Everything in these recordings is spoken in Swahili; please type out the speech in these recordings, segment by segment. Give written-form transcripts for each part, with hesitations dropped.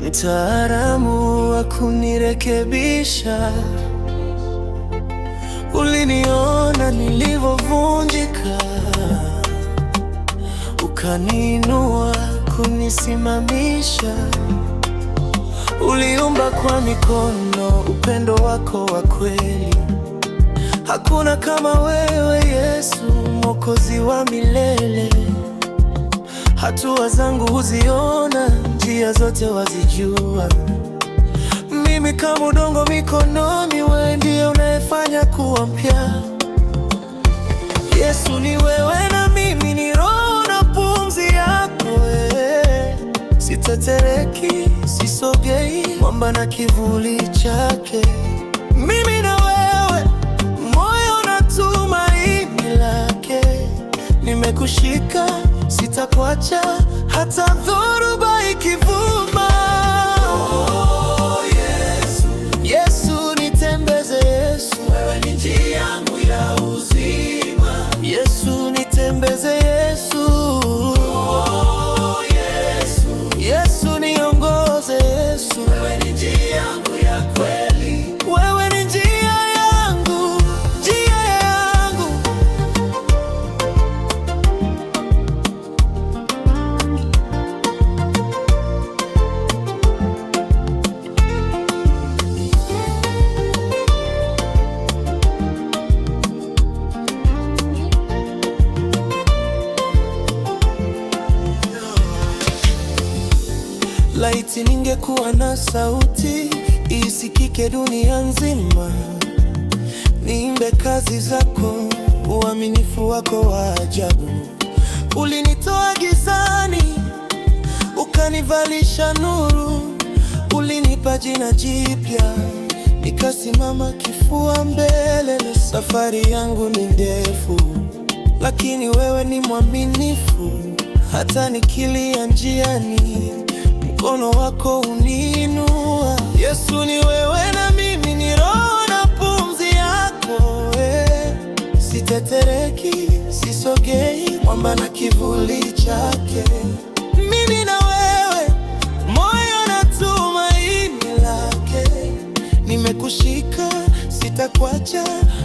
mtaalamu wa kunirekebisha. Uliniona nilivyovunjika, ukaniinua kunisimamisha. Uliumba kwa mikono, upendo wako wa kweli. Hakuna kama wewe Yesu, Mwokozi wa milele. Hatua zangu huziona, njia zote wazijua. Mimi kama udongo mikononi, wewe ndiye unayefanya kuwa mpya. Yesu ni wewe na mimi ni roho na pumzi yako. Sitetereki, sisogei, mwamba na kivuli chake. Mimi na wewe, moyo na tumaini lake. Nimekushika, sitakuacha hata dhoruba ikivuma. Oh, Yesu, Yesu nitembeze. Yesu, wewe ni njia yangu ya uzima. Yesu nitembeze. Yesu, oh, Yesu, Yesu niongoze. Yesu, wewe ni njia yangu ya kweli. Wewe ni njia yangu, njia yangu. Laiti ningekuwa na sauti isikike dunia nzima, niimbe kazi zako, uaminifu wako wa ajabu. Ulinitoa gizani, ukanivalisha nuru. Ulinipa jina jipya, nikasimama kifua mbele. Na safari yangu ni ndefu, lakini wewe ni mwaminifu. Hata nikilia njiani, mkono wako uniinua. Yesu ni wewe na mimi ni roho na pumzi yako. Sitetereki, sisogei, mwamba na kivuli chake. Mimi na wewe, moyo na tumaini lake. Nimekushika, sitakuacha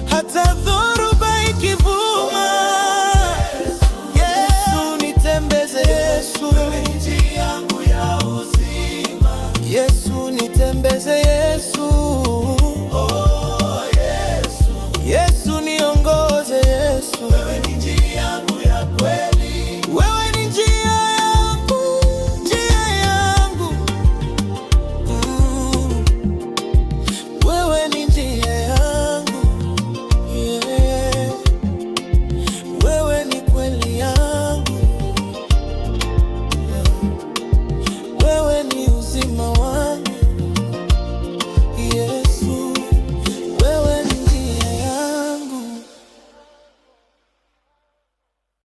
hata dhoruba ikivuma. Yesu nitembeze. Yesu, wewe ni njia yangu ya uzima. Yesu nitembeze.